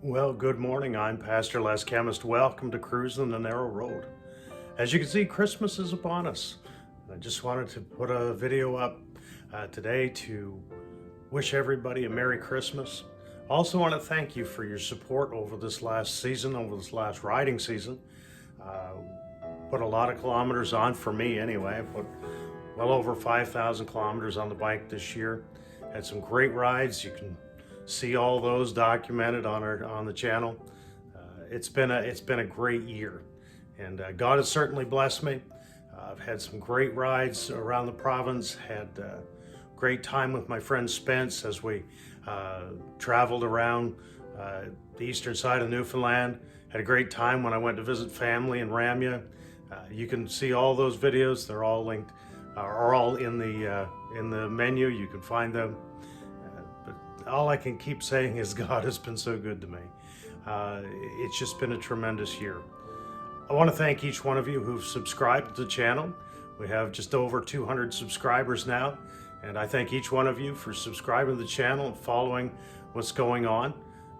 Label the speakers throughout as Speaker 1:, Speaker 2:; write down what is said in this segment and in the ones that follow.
Speaker 1: Well, good morning. I'm Pastor Les Chemist. Welcome to Cruisin the Narrow Road. As you can see, Christmas is upon us. I just wanted to put a video up today to wish everybody a Merry Christmas. Also want to thank you for your support over this last season, over this last riding season. Uh, Put a lot of kilometers on for me anyway. I put well over 5,000 kilometers on the bike this year. Had some great rides. You can see all those documented on the channel. It's been a great year, and God has certainly blessed me. I've had some great rides around the province. Had great time with my friend Spence as we traveled around the eastern side of Newfoundland. Had a great time when I went to visit family in Ramya. You can see all those videos. They're all linked, are all in the menu. You can find them. But all I can keep saying is God has been so good to me. It's just been a tremendous year. I want to thank each one of you who've subscribed to the channel. We have just over 200 subscribers now, and I thank each one of you for subscribing to the channel and following what's going on.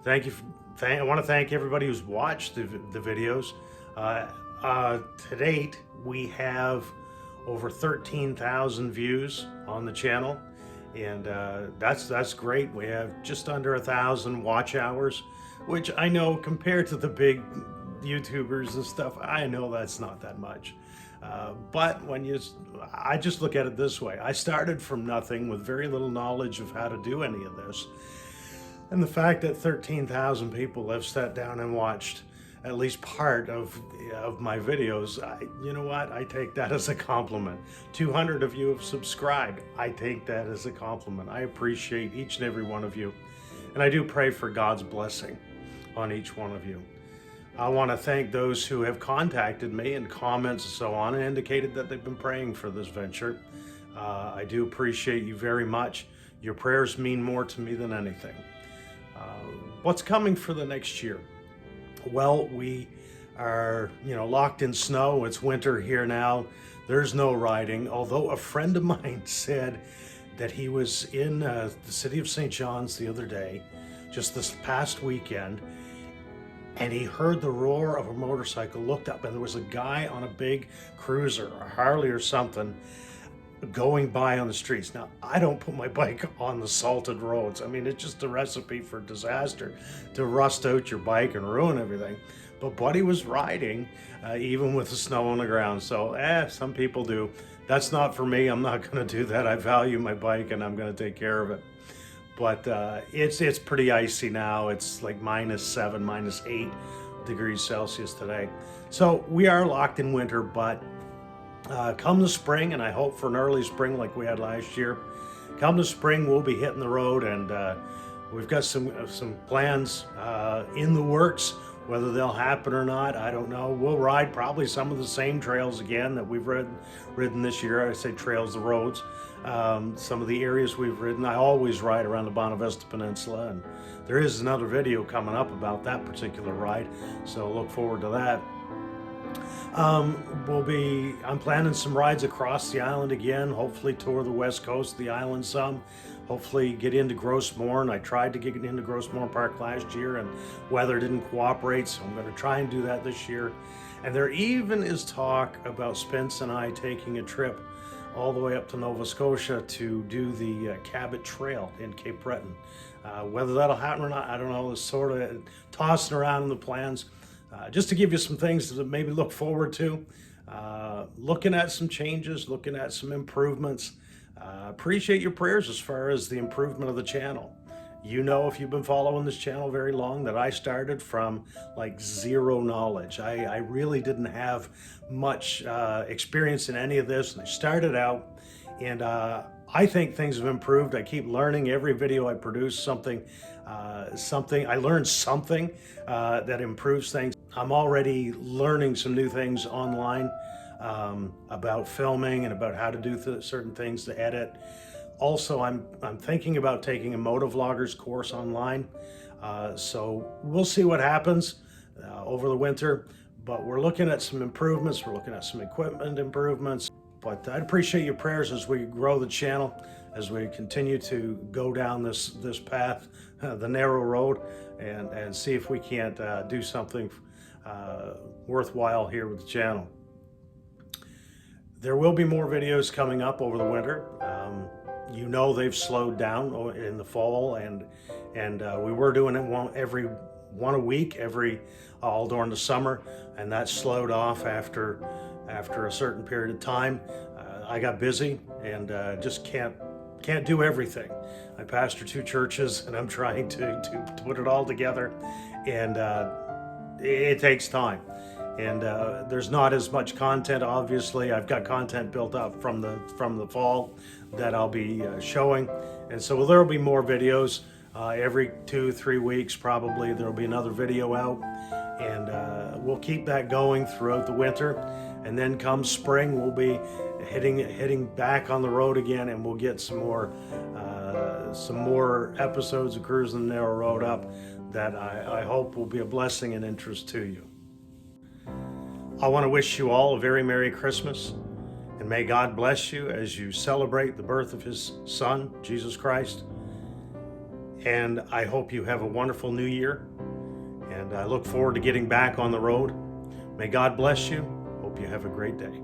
Speaker 1: Thank you. I want to thank everybody who's watched the videos. To date, we have over 13,000 views on the channel, and that's great. We have just under 1,000 watch hours, which I know compared to the big YouTubers and stuff, I know that's not that much. But I just look at it this way. I started from nothing with very little knowledge of how to do any of this. And the fact that 13,000 people have sat down and watched at least part of my videos, you know what? I take that as a compliment. 200 of you have subscribed. I take that as a compliment. I appreciate each and every one of you. And I do pray for God's blessing on each one of you. I want to thank those who have contacted me in comments and so on and indicated that they've been praying for this venture. I do appreciate you very much. Your prayers mean more to me than anything. What's coming for the next year? Well, we are, locked in snow. It's winter here now. There's no riding. Although a friend of mine said that he was in the city of St. John's the other day, just this past weekend, and he heard the roar of a motorcycle, looked up, and there was a guy on a big cruiser, a Harley or something, going by on the streets. Now, I don't put my bike on the salted roads. I mean, it's just a recipe for disaster to rust out your bike and ruin everything. But Buddy was riding, even with the snow on the ground. So, some people do. That's not for me. I'm not going to do that. I value my bike and I'm going to take care of it. But it's pretty icy now. It's like -7, -8 degrees Celsius today. So we are locked in winter, but come the spring, and I hope for an early spring like we had last year. Come the spring, we'll be hitting the road, and we've got some plans in the works. Whether they'll happen or not, I don't know. We'll ride probably some of the same trails again that we've ridden this year. I say trails, the roads. Some of the areas we've ridden, I always ride around the Bonavista Peninsula, and there is another video coming up about that particular ride, so look forward to that. I'm planning some rides across the island again, hopefully tour the west coast of the island some, hopefully get into Grossmorn. I tried to get into Grossmorn Park last year and weather didn't cooperate, so I'm going to try and do that this year. And there even is talk about Spence and I taking a trip all the way up to Nova Scotia to do the Cabot Trail in Cape Breton. Whether that'll happen or not, I don't know. It's sort of tossing around in the plans. Just to give you some things to maybe look forward to, looking at some changes, looking at some improvements. Appreciate your prayers as far as the improvement of the channel. You know, if you've been following this channel very long, that I started from like zero knowledge. I really didn't have much experience in any of this, and I started out, and I think things have improved. I keep learning every video I produce something. I learned something that improves things. I'm already learning some new things online about filming and about how to do certain things to edit. Also, I'm thinking about taking a motovloggers course online. So we'll see what happens over the winter, but we're looking at some improvements. We're looking at some equipment improvements. But I'd appreciate your prayers as we grow the channel. as we continue to go down this path, the narrow road, and see if we can't do something worthwhile here with the channel. There will be more videos coming up over the winter. You know, they've slowed down in the fall, and we were doing it one a week all during the summer, and that slowed off after a certain period of time. I got busy and just can't do everything. I pastor 2 churches, and I'm trying to put it all together, and it takes time. And there's not as much content. Obviously, I've got content built up from the fall that I'll be showing, and so there will be more videos every 2-3 weeks. Probably there will be another video out, and we'll keep that going throughout the winter. And then come spring, we'll be hitting back on the road again, and we'll get some more episodes of Cruising the Narrow Road up that I hope will be a blessing and interest to you. I want to wish you all a very Merry Christmas, and may God bless you as you celebrate the birth of His Son, Jesus Christ. And I hope you have a wonderful new year, and I look forward to getting back on the road. May God bless you. Hope you have a great day.